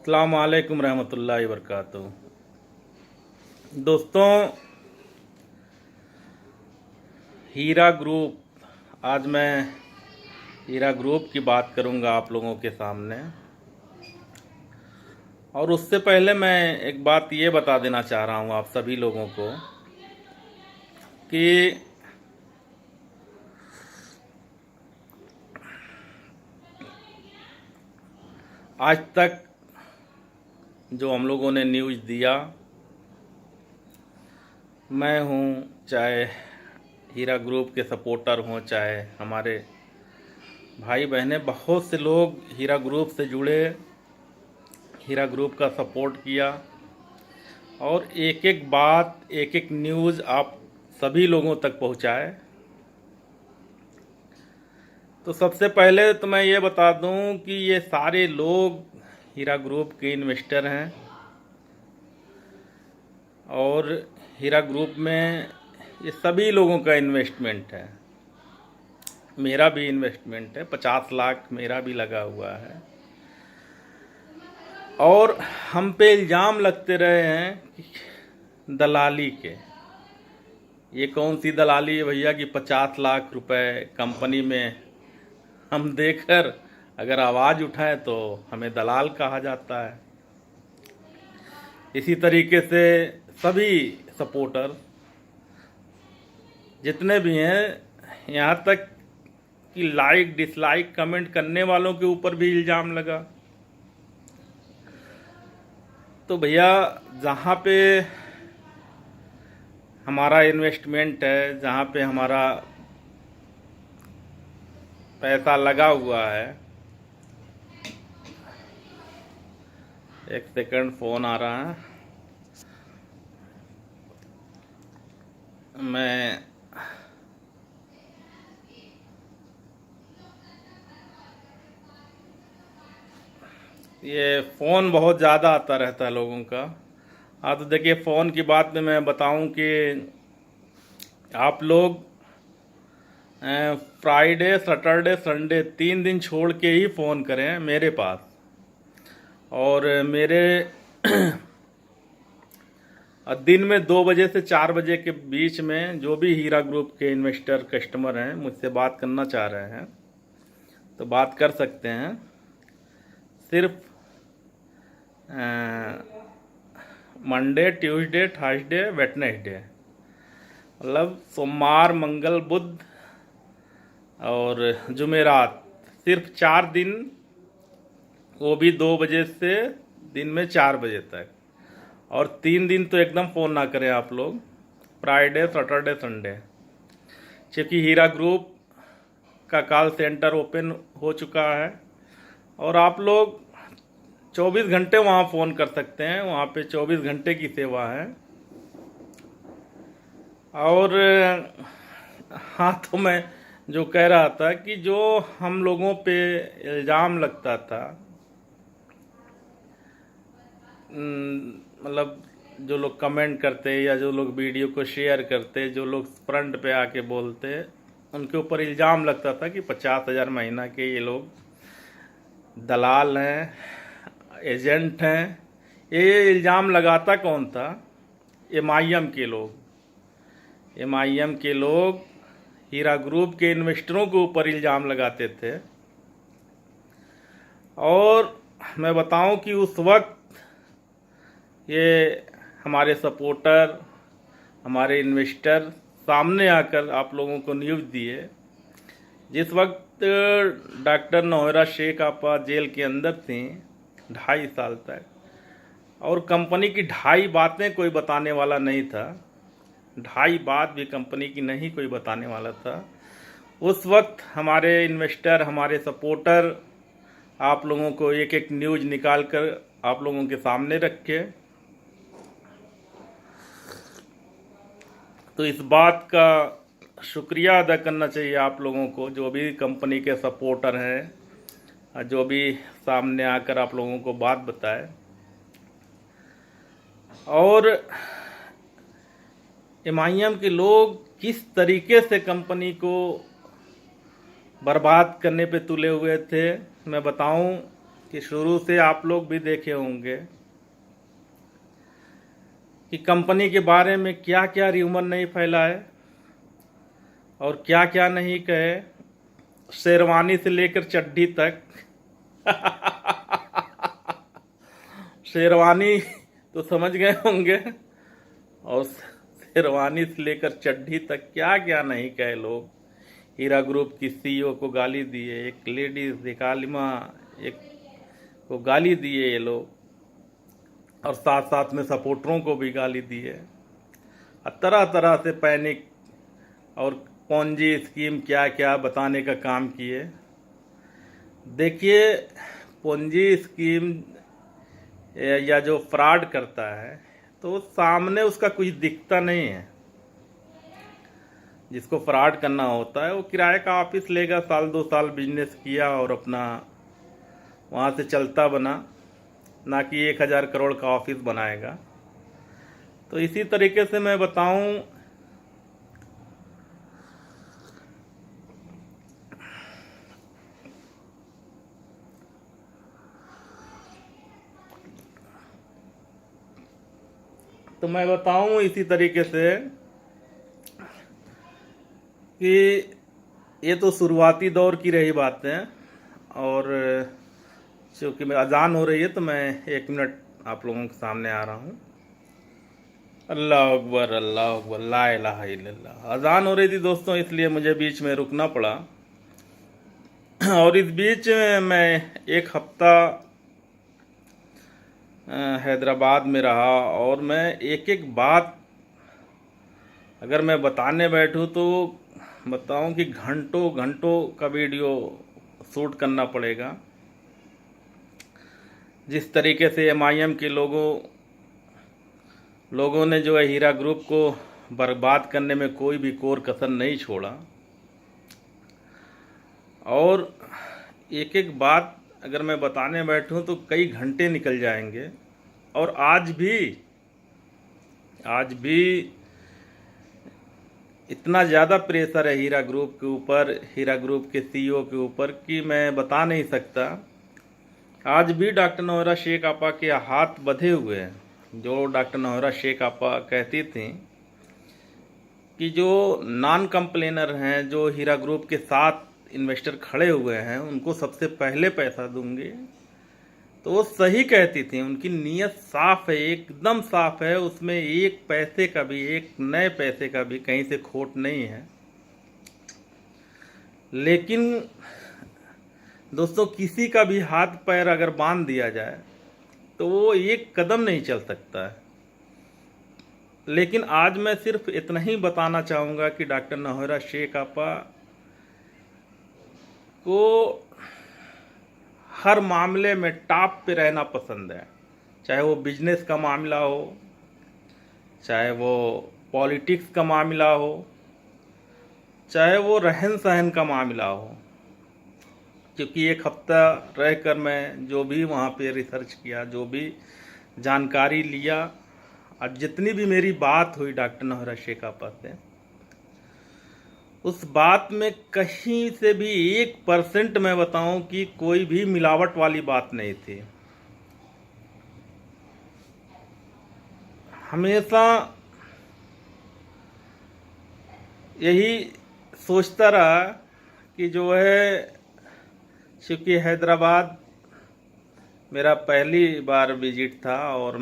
अस्सलाम वालेकुम रहमतुल्लाहि वबरकातुहू। दोस्तों, हीरा ग्रुप, आज मैं हीरा ग्रुप की बात करूंगा आप लोगों के सामने। और उससे पहले मैं एक बात ये बता देना चाह रहा हूं आप सभी लोगों को कि आज तक जो हम लोगों ने न्यूज़ दिया, मैं हूं, चाहे हीरा ग्रुप के सपोर्टर हों, चाहे हमारे भाई बहनें, बहुत से लोग हीरा ग्रुप से जुड़े, हीरा ग्रुप का सपोर्ट किया और एक एक बात, एक एक न्यूज़ आप सभी लोगों तक पहुंचाए। तो सबसे पहले तो मैं ये बता दूं कि ये सारे लोग हीरा ग्रुप के इन्वेस्टर हैं और हीरा ग्रुप में ये सभी लोगों का इन्वेस्टमेंट है। मेरा भी इन्वेस्टमेंट है, 50 लाख मेरा भी लगा हुआ है। और हम पे इल्ज़ाम लगते रहे हैं कि दलाली के। ये कौन सी दलाली है भैया कि 50 लाख रुपए कंपनी में हम देकर अगर आवाज़ उठाएं तो हमें दलाल कहा जाता है। इसी तरीके से सभी सपोर्टर जितने भी हैं, यहाँ तक कि लाइक डिसलाइक कमेंट करने वालों के ऊपर भी इल्ज़ाम लगा। तो भैया, जहाँ पे हमारा इन्वेस्टमेंट है, जहाँ पे हमारा पैसा लगा हुआ है, एक सेकंड फ़ोन आ रहा है, मैं ये फ़ोन बहुत ज़्यादा आता रहता है लोगों का। हाँ, तो देखिए, फ़ोन की बात में मैं बताऊं कि आप लोग फ्राइडे, सैटरडे, संडे 3 दिन छोड़ के ही फ़ोन करें मेरे पास। और मेरे दिन में 2 बजे से 4 बजे के बीच में जो भी हीरा ग्रुप के इन्वेस्टर कस्टमर हैं, मुझसे बात करना चाह रहे हैं तो बात कर सकते हैं। सिर्फ मंडे, ट्यूसडे, थर्सडे, वेडनेसडे, मतलब सोमवार, मंगल, बुध और जुमेरात, सिर्फ 4 दिन, वो भी 2 बजे से दिन में 4 बजे तक। और 3 दिन तो एकदम फ़ोन ना करें आप लोग, फ्राइडे, सैटरडे, संडे, क्योंकि हीरा ग्रुप का कॉल सेंटर ओपन हो चुका है और आप लोग 24 घंटे वहाँ फ़ोन कर सकते हैं। वहाँ पे 24 घंटे की सेवा है। और हाँ, तो मैं जो कह रहा था कि जो हम लोगों पे इल्ज़ाम लगता था, मतलब जो लोग कमेंट करते या जो लोग वीडियो को शेयर करते, जो लोग फ्रंट पे आके बोलते, उनके ऊपर इल्ज़ाम लगता था कि 50,000 महीना के ये लोग दलाल हैं, एजेंट हैं। ये इल्ज़ाम लगाता कौन था? MIM के लोग। MIM के लोग हीरा ग्रुप के इन्वेस्टरों के ऊपर इल्ज़ाम लगाते थे। और मैं बताऊं कि उस वक्त ये हमारे सपोर्टर, हमारे इन्वेस्टर सामने आकर आप लोगों को न्यूज़ दिए। जिस वक्त डॉक्टर नौहरा शेख आपा जेल के अंदर थी 2.5 साल तक, और कंपनी की 2.5 बातें कोई बताने वाला नहीं था, 2.5 बात भी कंपनी की नहीं कोई बताने वाला था। उस वक्त हमारे इन्वेस्टर, हमारे सपोर्टर आप लोगों को एक एक न्यूज़ निकाल कर आप लोगों के सामने रखे। तो इस बात का शुक्रिया अदा करना चाहिए आप लोगों को, जो भी कंपनी के सपोर्टर हैं, जो भी सामने आकर आप लोगों को बात बताए। और MIM के लोग किस तरीके से कंपनी को बर्बाद करने पे तुले हुए थे, मैं बताऊं कि शुरू से आप लोग भी देखे होंगे कि कंपनी के बारे में क्या क्या र्यूमर नहीं फैला है और क्या क्या नहीं कहे, शेरवानी से लेकर चड्ढी तक। शेरवानी तो समझ गए होंगे, और शेरवानी से लेकर चड्ढी तक क्या क्या नहीं कहे लोग। हीरा ग्रुप की सीईओ को गाली दिए, एक लेडीज, एक आलिमा, एक को गाली दिए ये लोग, और साथ साथ में सपोर्टरों को भी गाली दिए, और तरह तरह से पैनिक और पोंजी स्कीम क्या क्या बताने का काम किए। देखिए, पोंजी स्कीम या जो फ्रॉड करता है तो सामने उसका कुछ दिखता नहीं है। जिसको फ्रॉड करना होता है वो किराए का ऑफिस लेगा, साल 2 साल बिजनेस किया और अपना वहाँ से चलता बना, ना कि 1000 करोड़ का ऑफिस बनाएगा। तो इसी तरीके से मैं बताऊं, इसी तरीके से कि ये तो शुरुआती दौर की रही बातें, और चूँकि मैं अजान हो रही है तो मैं 1 मिनट आप लोगों के सामने आ रहा हूँ। अल्लाह अकबर, अल्लाह अकबर, ला इलाहा इल्लल्लाह। अजान हो रही थी दोस्तों, इसलिए मुझे बीच में रुकना पड़ा। और इस बीच मैं 1 हफ्ता हैदराबाद में रहा, और मैं एक एक बात अगर मैं बताने बैठूं तो बताऊं कि घंटों घंटों का वीडियो शूट करना पड़ेगा। जिस तरीके से MIM के लोगों ने जो है हीरा ग्रुप को बर्बाद करने में कोई भी कोर कसर नहीं छोड़ा, और एक एक बात अगर मैं बताने बैठूं तो कई घंटे निकल जाएंगे। और आज भी इतना ज़्यादा प्रेशर है हीरा ग्रुप के ऊपर, हीरा ग्रुप के CEO के ऊपर, कि मैं बता नहीं सकता। आज भी डॉक्टर नौहरा शेख आपा के हाथ बंधे हुए हैं। जो डॉक्टर नौहरा शेख आपा कहती थी कि जो नॉन कंप्लेनर हैं, जो हीरा ग्रुप के साथ इन्वेस्टर खड़े हुए हैं, उनको सबसे पहले पैसा दूंगी, तो वो सही कहती थी। उनकी नीयत साफ है, एकदम साफ है, उसमें एक पैसे का भी, एक नए पैसे का भी कहीं से खोट नहीं है। लेकिन दोस्तों, किसी का भी हाथ पैर अगर बांध दिया जाए तो वो एक कदम नहीं चल सकता है। लेकिन आज मैं सिर्फ इतना ही बताना चाहूँगा कि डॉक्टर नौहरा शेख आपा को हर मामले में टॉप पे रहना पसंद है। चाहे वो बिजनेस का मामला हो, चाहे वो पॉलिटिक्स का मामला हो, चाहे वो रहन सहन का मामला हो। क्योंकि 1 हफ्ता रहकर मैं जो भी वहाँ पे रिसर्च किया, जो भी जानकारी लिया, और जितनी भी मेरी बात हुई डॉक्टर नौहरा शेख आपा से, उस बात में कहीं से भी 1% मैं बताऊं कि कोई भी मिलावट वाली बात नहीं थी। हमेशा यही सोचता रहा कि जो है, क्योंकि हैदराबाद मेरा पहली बार विजिट था, और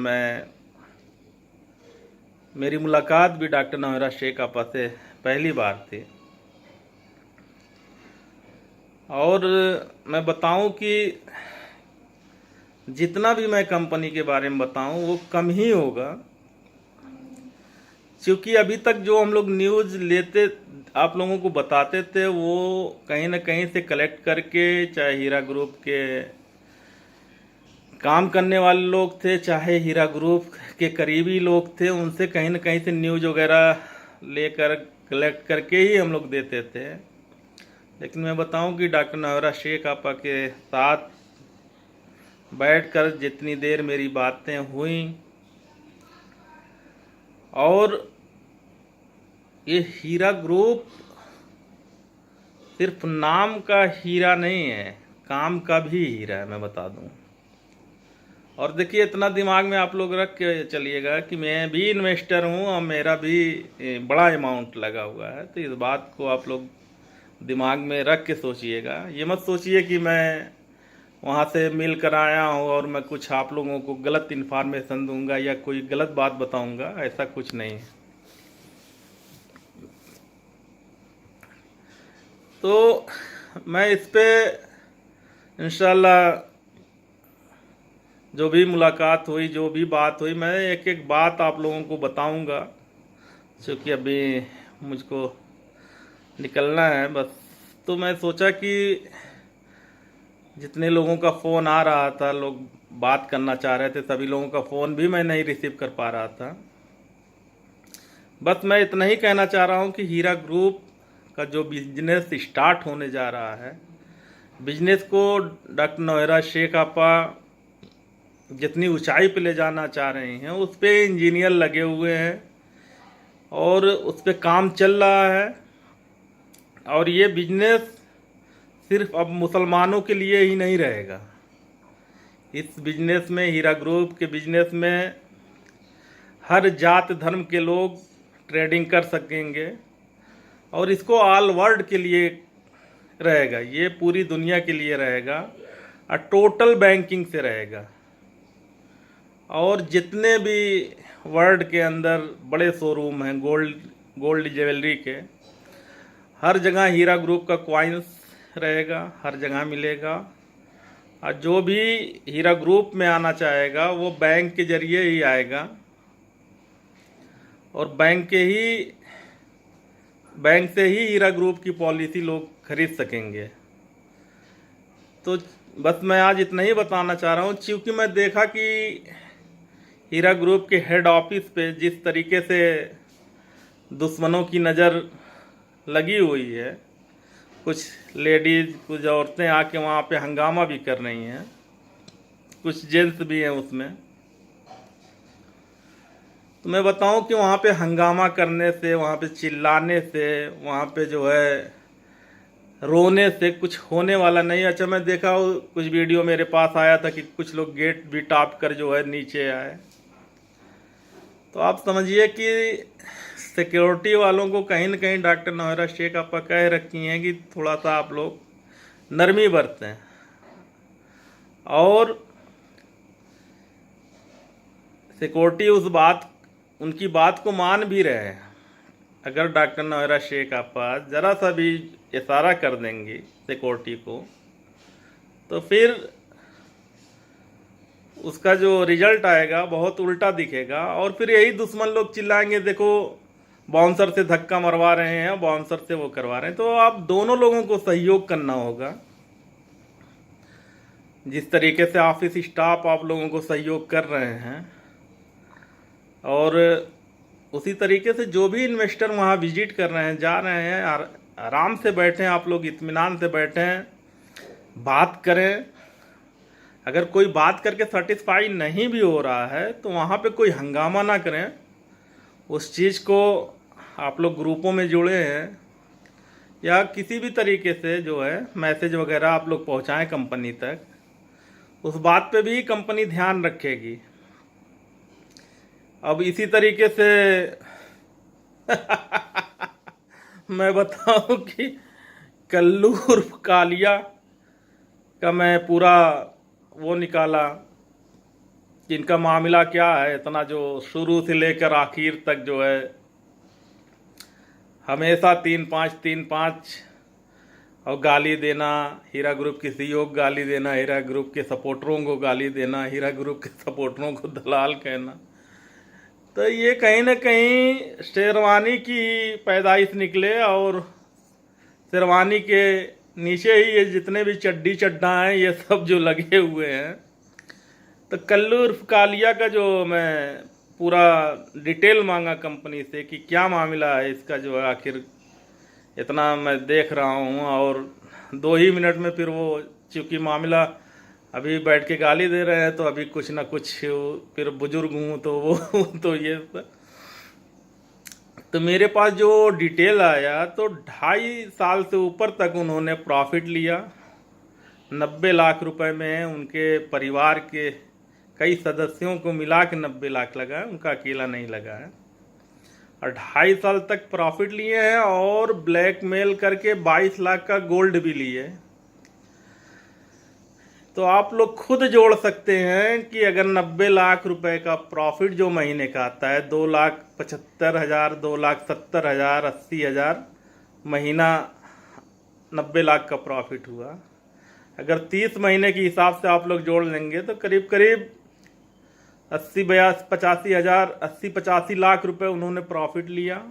मेरी मुलाकात भी डॉक्टर नौहरा शेख आपा से पहली बार थी। और मैं बताऊं कि जितना भी मैं कंपनी के बारे में बताऊं वो कम ही होगा, क्योंकि अभी तक जो हम लोग न्यूज़ लेते, आप लोगों को बताते थे, वो कहीं ना कहीं से कलेक्ट करके, चाहे हीरा ग्रुप के काम करने वाले लोग थे, चाहे हीरा ग्रुप के करीबी लोग थे, उनसे कहीं ना कहीं से न्यूज़ वगैरह लेकर कलेक्ट करके ही हम लोग देते थे। लेकिन मैं बताऊं कि डॉक्टर नौहरा शेख आपा के साथ बैठकर जितनी देर मेरी बातें हुई, और ये हीरा ग्रुप सिर्फ नाम का हीरा नहीं है, काम का भी हीरा है, मैं बता दूं। और देखिए, इतना दिमाग में आप लोग रख के चलिएगा कि मैं भी इन्वेस्टर हूं और मेरा भी बड़ा अमाउंट लगा हुआ है। तो इस बात को आप लोग दिमाग में रख के सोचिएगा। ये मत सोचिए कि मैं वहाँ से मिल कर आया हूँ और मैं कुछ आप लोगों को गलत इन्फॉर्मेशन दूंगा या कोई गलत बात बताऊंगा, ऐसा कुछ नहीं है। तो मैं इस पे इंशाल्लाह जो भी मुलाकात हुई, जो भी बात हुई, मैं एक एक बात आप लोगों को बताऊंगा, क्योंकि अभी मुझको निकलना है बस। तो मैं सोचा कि जितने लोगों का फ़ोन आ रहा था, लोग बात करना चाह रहे थे, सभी लोगों का फ़ोन भी मैं नहीं रिसीव कर पा रहा था। बस मैं इतना ही कहना चाह रहा हूँ कि हीरा ग्रुप का जो बिजनेस स्टार्ट होने जा रहा है, बिजनेस को डॉक्टर नौहरा शेख आपा जितनी ऊंचाई पे ले जाना चाह रहे हैं, उस पे इंजीनियर लगे हुए हैं और उस पे काम चल रहा है। और ये बिजनेस सिर्फ अब मुसलमानों के लिए ही नहीं रहेगा। इस बिजनेस में, हीरा ग्रुप के बिजनेस में, हर जात धर्म के लोग ट्रेडिंग कर सकेंगे और इसको ऑल वर्ल्ड के लिए रहेगा, ये पूरी दुनिया के लिए रहेगा और टोटल बैंकिंग से रहेगा। और जितने भी वर्ल्ड के अंदर बड़े शोरूम हैं गोल्ड ज्वेलरी के, हर जगह हीरा ग्रुप का कॉइन्स रहेगा, हर जगह मिलेगा। और जो भी हीरा ग्रुप में आना चाहेगा वो बैंक के जरिए ही आएगा और बैंक से ही हीरा ग्रुप की पॉलिसी लोग खरीद सकेंगे। तो बस मैं आज इतना ही बताना चाह रहा हूँ, क्योंकि मैं देखा कि हीरा ग्रुप के हेड ऑफिस पे जिस तरीके से दुश्मनों की नज़र लगी हुई है, कुछ लेडीज़, कुछ औरतें आके वहाँ पे हंगामा भी कर रही हैं, कुछ जेंट्स भी हैं उसमें। तो मैं बताऊं कि वहाँ पे हंगामा करने से, वहाँ पे चिल्लाने से, वहाँ पे जो है रोने से कुछ होने वाला नहीं। अच्छा, मैं देखा कुछ वीडियो मेरे पास आया था कि कुछ लोग गेट भी टॉप कर जो है नीचे आए। तो आप समझिए कि सिक्योरिटी वालों को कहीं न कहीं डॉक्टर नौहरा शेख आपा कह रखी हैं कि थोड़ा सा आप लोग नरमी बरतें और सिक्योरिटी उनकी बात को मान भी रहे हैं। अगर डॉक्टर नौहरा शेख आपा ज़रा सा भी इशारा कर देंगे सिक्योरिटी को, तो फिर उसका जो रिजल्ट आएगा बहुत उल्टा दिखेगा। और फिर यही दुश्मन लोग चिल्लाएंगे, देखो बाउंसर से धक्का मरवा रहे हैं, बाउंसर से वो करवा रहे हैं। तो आप दोनों लोगों को सहयोग करना होगा। जिस तरीके से ऑफिस स्टाफ आप लोगों को सहयोग कर रहे हैं, और उसी तरीके से जो भी इन्वेस्टर वहाँ विजिट कर रहे हैं, जा रहे हैं, आराम से बैठें, आप लोग इत्मीनान से बैठें, बात करें। अगर कोई बात करके सेटिस्फाई नहीं भी हो रहा है तो वहाँ पे कोई हंगामा ना करें। उस चीज़ को आप लोग ग्रुपों में जुड़े हैं या किसी भी तरीके से जो है मैसेज वगैरह आप लोग पहुँचाएं कंपनी तक, उस बात पे भी कंपनी ध्यान रखेगी। अब इसी तरीके से मैं बताऊं कि कल्लू उर्फ कालिया का मैं पूरा वो निकाला कि इनका मामला क्या है। इतना जो शुरू से लेकर आखिर तक जो है हमेशा 3-5 और गाली देना, हीरा ग्रुप की सीईओ को गाली देना, हीरा ग्रुप के सपोर्टरों को गाली देना, हीरा ग्रुप के सपोर्टरों को दलाल कहना। तो ये कहीं ना कहीं शेरवानी की पैदाइश निकले और शेरवानी के नीचे ही ये जितने भी चड्डी चड्डा हैं ये सब जो लगे हुए हैं। तो कल्लू उर्फ कालिया का जो मैं पूरा डिटेल मांगा कंपनी से कि क्या मामला है इसका, जो है आखिर इतना मैं देख रहा हूँ। और 2 ही मिनट में फिर वो, चूँकि मामला अभी बैठ के गाली दे रहे हैं तो अभी कुछ ना कुछ, फिर बुजुर्ग हूँ तो वो तो ये तो मेरे पास जो डिटेल आया तो 2.5 साल से ऊपर तक उन्होंने प्रॉफिट लिया, 90 लाख रुपए में उनके परिवार के कई सदस्यों को मिला के 90 लाख लगा है, उनका अकेला नहीं लगा है। और 2.5 साल तक प्रॉफिट लिए हैं और ब्लैकमेल करके 22 लाख का गोल्ड भी लिए। तो आप लोग खुद जोड़ सकते हैं कि अगर 90 लाख रुपए का प्रॉफिट जो महीने का आता है, 2,75,000, 2,70,000, 80,000 महीना 90 लाख का प्रॉफिट हुआ। अगर 30 महीने के हिसाब से आप लोग जोड़ लेंगे तो करीब करीब 80-85 लाख रुपए उन्होंने प्रॉफिट लिया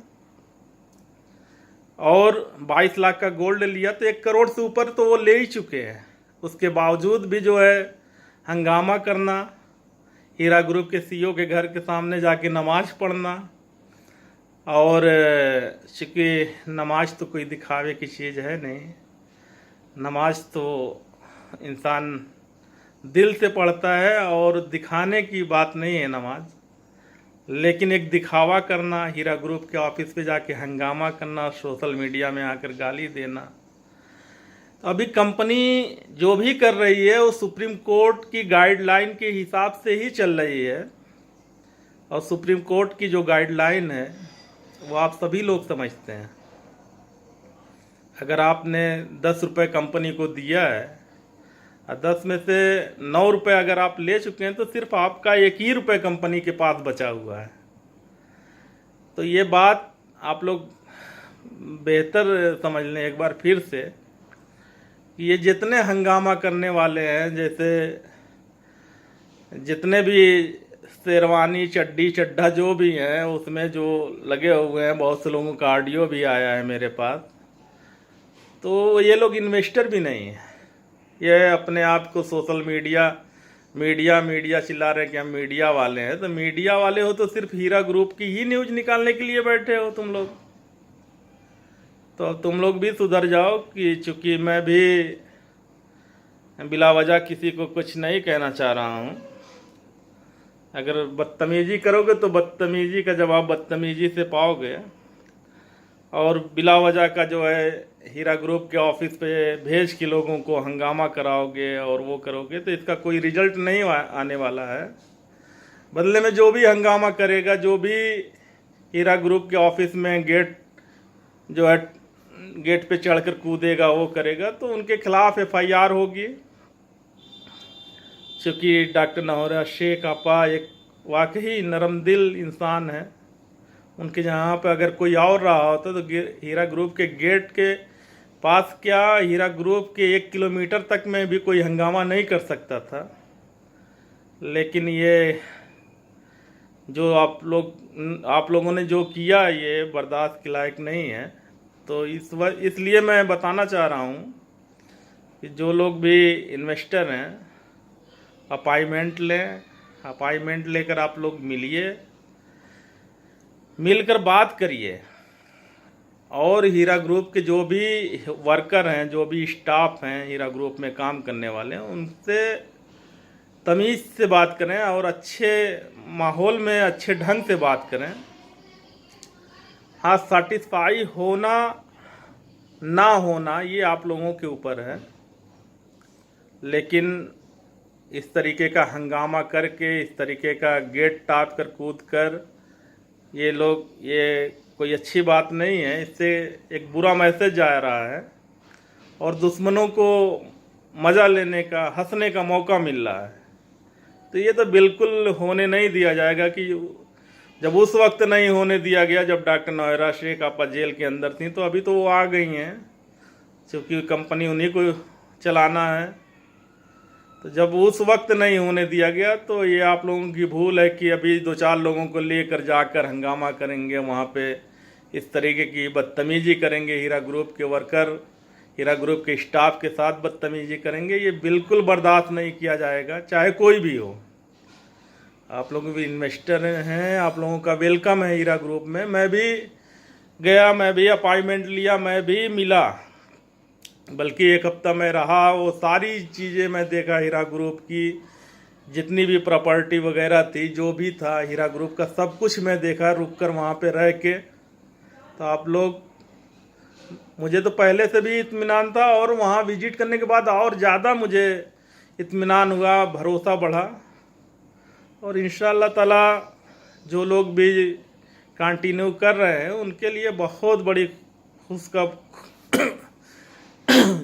और 22 लाख का गोल्ड लिया, तो 1 करोड़ से ऊपर तो वो ले ही चुके हैं। उसके बावजूद भी जो है हंगामा करना, हीरा ग्रुप के सीईओ के घर के सामने जाके नमाज पढ़ना, और चूँकि नमाज तो कोई दिखावे की चीज़ है नहीं, नमाज तो इंसान दिल से पढ़ता है और दिखाने की बात नहीं है नमाज। लेकिन एक दिखावा करना, हीरा ग्रुप के ऑफिस पे जाके हंगामा करना, सोशल मीडिया में आकर गाली देना, तो अभी कंपनी जो भी कर रही है वो सुप्रीम कोर्ट की गाइडलाइन के हिसाब से ही चल रही है। और सुप्रीम कोर्ट की जो गाइडलाइन है वो आप सभी लोग समझते हैं। अगर आपने 10 रुपये कंपनी को दिया है और 10 में से 9 रुपये अगर आप ले चुके हैं तो सिर्फ आपका 1 ही रुपये कंपनी के पास बचा हुआ है। तो ये बात आप लोग बेहतर समझ लें एक बार फिर से कि ये जितने हंगामा करने वाले हैं, जैसे जितने भी शेरवानी, चड्डी, चड्ढा जो भी हैं उसमें जो लगे हुए हैं, बहुत से लोगों का ऑडियो भी आया है मेरे पास, तो ये लोग इन्वेस्टर भी नहीं हैं। ये अपने आप को सोशल मीडिया चिल्ला रहे हैं कि हम मीडिया वाले हैं। तो मीडिया वाले हो तो सिर्फ हीरा ग्रुप की ही न्यूज़ निकालने के लिए बैठे हो तुम लोग। तो अब तुम लोग भी सुधर जाओ कि चूँकि मैं भी बिला वजह किसी को कुछ नहीं कहना चाह रहा हूँ। अगर बदतमीजी करोगे तो बदतमीजी का जवाब बदतमीजी से पाओगे, और बिला वजह का जो है हीरा ग्रुप के ऑफिस पे भेज के लोगों को हंगामा कराओगे और वो करोगे तो इसका कोई रिजल्ट नहीं आने वाला है। बदले में जो भी हंगामा करेगा, जो भी हीरा ग्रुप के ऑफिस में गेट पे चढ़कर कूदेगा, वो करेगा, तो उनके खिलाफ FIR होगी। क्योंकि डॉक्टर नौरा शेख आपा एक वाकई नरम दिल इंसान है। उनके यहाँ पे अगर कोई और रहा होता तो हीरा ग्रुप के गेट के पास क्या, हीरा ग्रुप के 1 किलोमीटर तक में भी कोई हंगामा नहीं कर सकता था। लेकिन ये जो आप लोगों ने जो किया ये बर्दाश्त के लायक नहीं है। तो इसलिए मैं बताना चाह रहा हूँ कि जो लोग भी इन्वेस्टर हैं अपॉइंटमेंट लें, अपॉइंटमेंट लेकर आप लोग मिलकर बात करिए, और हीरा ग्रुप के जो भी वर्कर हैं, जो भी स्टाफ हैं हीरा ग्रुप में काम करने वाले हैं, उनसे तमीज़ से बात करें और अच्छे माहौल में अच्छे ढंग से बात करें। हाँ, सेटिस्फाई होना ना होना ये आप लोगों के ऊपर है, लेकिन इस तरीके का हंगामा करके, इस तरीके का गेट टाप कर कूद कर ये कोई अच्छी बात नहीं है। इससे एक बुरा मैसेज जा रहा है और दुश्मनों को मज़ा लेने का, हंसने का मौका मिल रहा है। तो ये तो बिल्कुल होने नहीं दिया जाएगा। कि जब उस वक्त नहीं होने दिया गया जब डॉक्टर नौरा शेख आपा जेल के अंदर थी, तो अभी तो वो आ गई हैं, क्योंकि कंपनी उन्हीं को चलाना है। तो जब उस वक्त नहीं होने दिया गया तो ये आप लोगों की भूल है कि अभी 2-4 लोगों को लेकर जाकर हंगामा करेंगे, वहाँ पे इस तरीके की बदतमीजी करेंगे, हीरा ग्रुप के वर्कर, हीरा ग्रुप के स्टाफ के साथ बदतमीजी करेंगे। ये बिल्कुल बर्दाश्त नहीं किया जाएगा, चाहे कोई भी हो। आप लोग भी इन्वेस्टर हैं, आप लोगों का वेलकम है हीरा ग्रुप में। मैं भी गया, मैं भी अपॉइंटमेंट लिया, मैं भी मिला, बल्कि 1 हफ्ता में रहा। वो सारी चीज़ें मैं देखा, हीरा ग्रुप की जितनी भी प्रॉपर्टी वगैरह थी, जो भी था हीरा ग्रुप का, सब कुछ मैं देखा रुक कर वहाँ पे रह के। तो आप लोग मुझे तो पहले से भी इत्मीनान था और वहाँ विजिट करने के बाद और ज़्यादा मुझे इत्मीनान हुआ, भरोसा बढ़ा। और इंशाअल्लाह ताला जो लोग भी कंटिन्यू कर रहे हैं उनके लिए बहुत बड़ी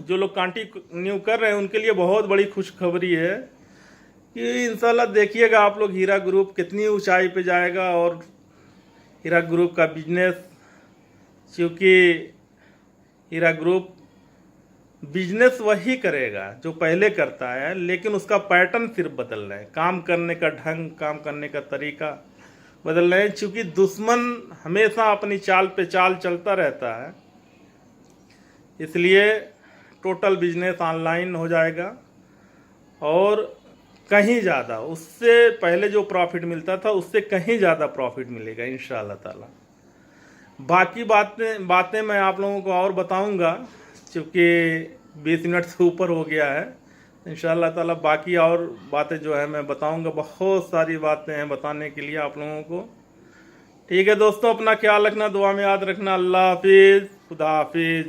जो लोग कंटिन्यू कर रहे हैं उनके लिए बहुत बड़ी खुशखबरी है कि इंशाल्लाह देखिएगा आप लोग हीरा ग्रुप कितनी ऊंचाई पे जाएगा। और हीरा ग्रुप का बिजनेस, क्योंकि हीरा ग्रुप बिजनेस वही करेगा जो पहले करता है, लेकिन उसका पैटर्न सिर्फ बदल रहा है, काम करने का ढंग, काम करने का तरीका बदल रहे हैं। क्योंकि दुश्मन हमेशा अपनी चाल पे चाल चलता रहता है, इसलिए टोटल बिजनेस ऑनलाइन हो जाएगा और कहीं ज़्यादा, उससे पहले जो प्रॉफिट मिलता था उससे कहीं ज़्यादा प्रॉफिट मिलेगा इंशाअल्लाह ताला। बाकी बातें मैं आप लोगों को और बताऊंगा, क्योंकि 20 मिनट से ऊपर हो गया है। इंशाअल्लाह ताला बाकी और बातें जो है मैं बताऊंगा, बहुत सारी बातें हैं बताने के लिए आप लोगों को। ठीक है दोस्तों, अपना ख्याल रखना, दुआ में याद रखना। अल्लाह हाफिज़, खुदा हाफिज़।